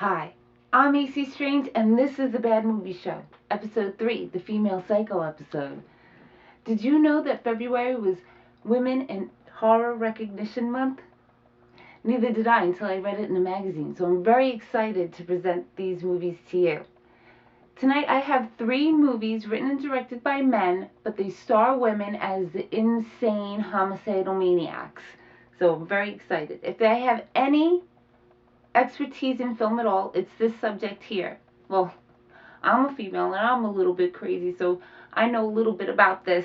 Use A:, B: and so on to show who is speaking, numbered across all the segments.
A: Hi, I'm AC Strange, and this is The Bad Movie Show, Episode 3, the Female Psycho episode. Did you know that February was Women in Horror Recognition Month? Neither did I until I read it in a magazine, so I'm very excited to present these movies to you. Tonight I have 3 movies written and directed by men, but they star women as the insane homicidal maniacs. So I'm very excited. If I have any expertise in film at all, it's this subject here. Well, I'm a female and I'm a little bit crazy, so I know a little bit about this.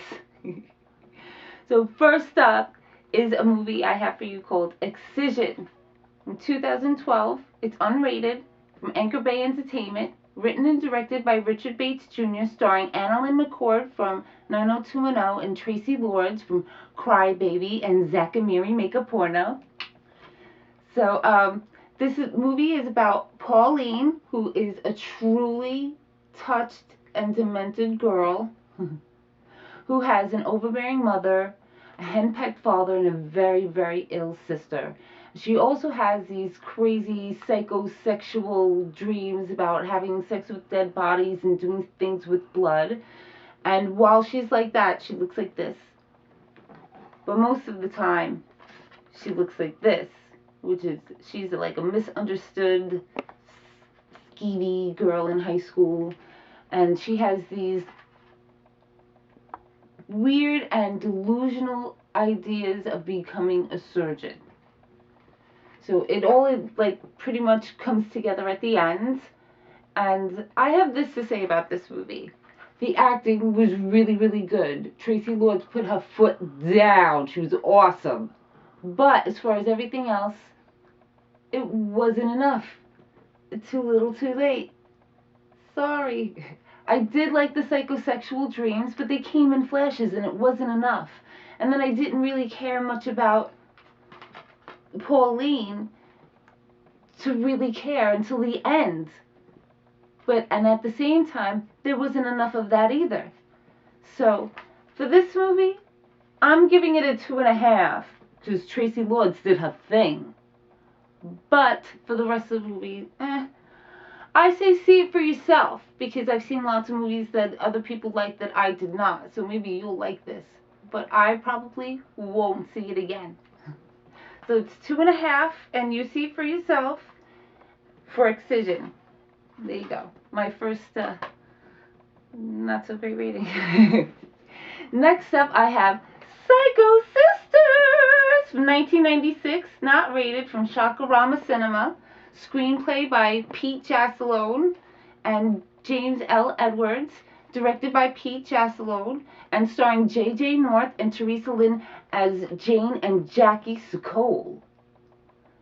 A: So first up is a movie I have for you called Excision. From 2012, it's unrated, from Anchor Bay Entertainment, written and directed by Richard Bates Jr., starring Annalyn McCord from 90210 and Tracy Lords from Cry Baby and Zack and Miri Make a Porno. So, this movie is about Pauline, who is a truly touched and demented girl who has an overbearing mother, a henpecked father, and a very, very ill sister. She also has these crazy psychosexual dreams about having sex with dead bodies and doing things with blood. And while she's like that, she looks like this. But most of the time, she looks like this, which is, she's like a misunderstood, skeevy girl in high school. And she has these weird and delusional ideas of becoming a surgeon. So it all like pretty much comes together at the end. And I have this to say about this movie. The acting was really, really good. Tracy Lords put her foot down. She was awesome. But as far as everything else, it wasn't enough. Too little, too late. Sorry. I did like the psychosexual dreams, but they came in flashes and it wasn't enough. And then I didn't really care much about Pauline to really care until the end. And at the same time, there wasn't enough of that either. So, for this movie, I'm giving it a 2.5, because Tracy Lords did her thing. But for the rest of the movie, I say see it for yourself, because I've seen lots of movies that other people like that I did not. So maybe you'll like this. But I probably won't see it again. So it's 2.5, and you see it for yourself for Excision. There you go. My first not so great rating. Next up, I have Psycho Sisters from 1996, not rated, from Shakarama Cinema. Screenplay by Pete Jasalone and James L. Edwards. Directed by Pete Jasalone and starring J.J. North and Teresa Lynn as Jane and Jackie Sokol.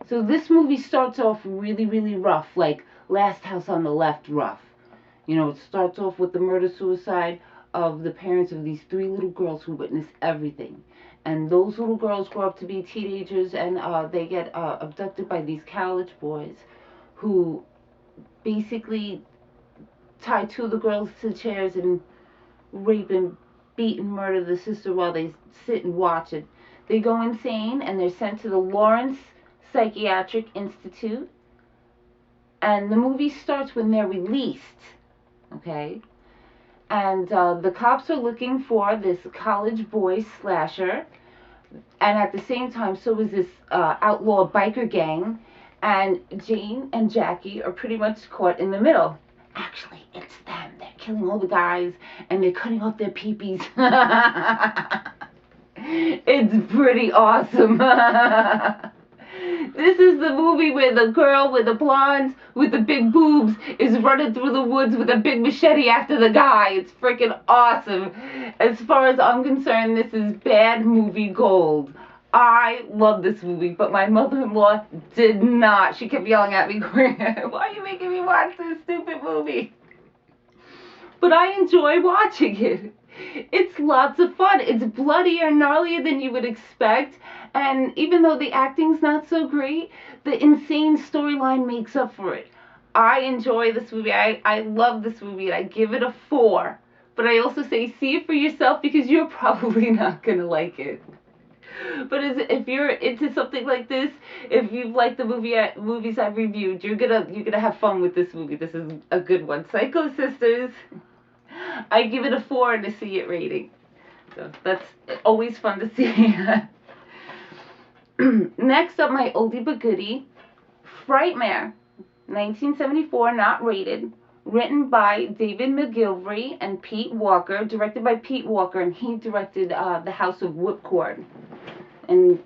A: So this movie starts off really, really rough, like Last House on the Left rough. You know, it starts off with the murder-suicide of the parents of these 3 little girls who witness everything. And those little girls grow up to be teenagers, and they get abducted by these college boys who basically tie 2 of the girls to chairs and rape and beat and murder the sister while they sit and watch it. They go insane, and they're sent to the Lawrence Psychiatric Institute. And the movie starts when they're released, okay? And the cops are looking for this college boy slasher. And at the same time, so is this outlaw biker gang. And Jane and Jackie are pretty much caught in the middle. Actually, it's them. They're killing all the guys, and they're cutting off their peepees. It's pretty awesome. This is the movie where the girl with the blondes with the big boobs is running through the woods with a big machete after the guy. It's freaking awesome. As far as I'm concerned, this is bad movie gold. I love this movie, but my mother-in-law did not. She kept yelling at me, why are you making me watch this stupid movie? But I enjoy watching it. It's lots of fun. It's bloodier and gnarlier than you would expect. And even though the acting's not so great, the insane storyline makes up for it. I enjoy this movie. I love this movie, and I give it a 4. But I also say see it for yourself, because you're probably not going to like it. But if you're into something like this, if you've liked the movies I've reviewed, you're gonna have fun with this movie. This is a good one. Psycho Sisters. I give it a 4 and a see it rating. So that's always fun to see. Next up, my oldie but goodie, Frightmare, 1974, not rated. Written by David McGilvray and Pete Walker, directed by Pete Walker, and he directed The House of Whipcord. And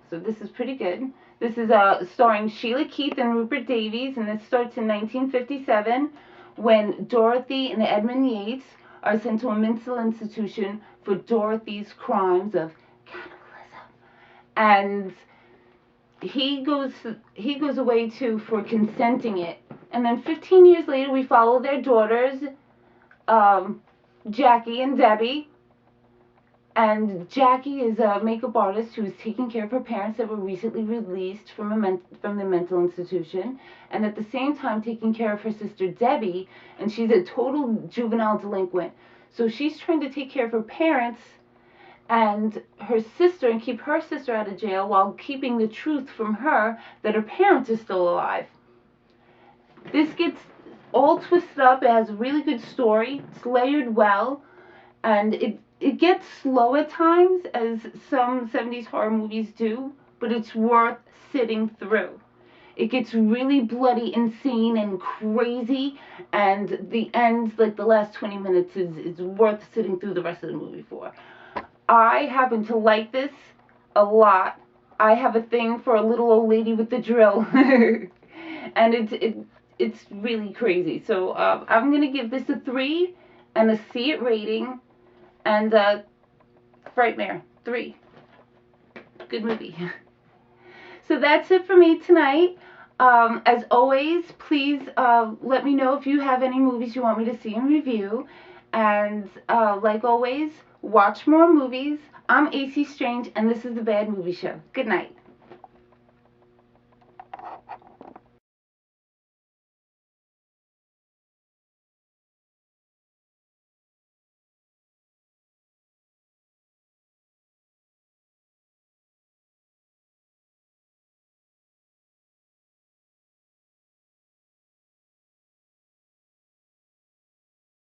A: so this is pretty good. This is starring Sheila Keith and Rupert Davies, and this starts in 1957 when Dorothy and Edmund Yates are sent to a mental institution for Dorothy's crimes of cannibalism. And he goes away too for consenting it. And then 15 years later, we follow their daughters, Jackie and Debbie. And Jackie is a makeup artist who is taking care of her parents that were recently released from the mental institution, and at the same time taking care of her sister Debbie, and she's a total juvenile delinquent. So she's trying to take care of her parents and her sister and keep her sister out of jail while keeping the truth from her that her parents are still alive. This gets all twisted up. It has a really good story. It's layered well, and it gets slow at times, as some 70s horror movies do, but it's worth sitting through. It gets really bloody, insane, and crazy, and the end, like the last 20 minutes, is worth sitting through the rest of the movie for. I happen to like this a lot. I have a thing for a little old lady with the drill, and it's really crazy. So I'm going to give this a 3 and a see it rating. And Frightmare, 3. Good movie. So that's it for me tonight. As always, please let me know if you have any movies you want me to see and review. And like always, watch more movies. I'm AC Strange, and this is The Bad Movie Show. Good night.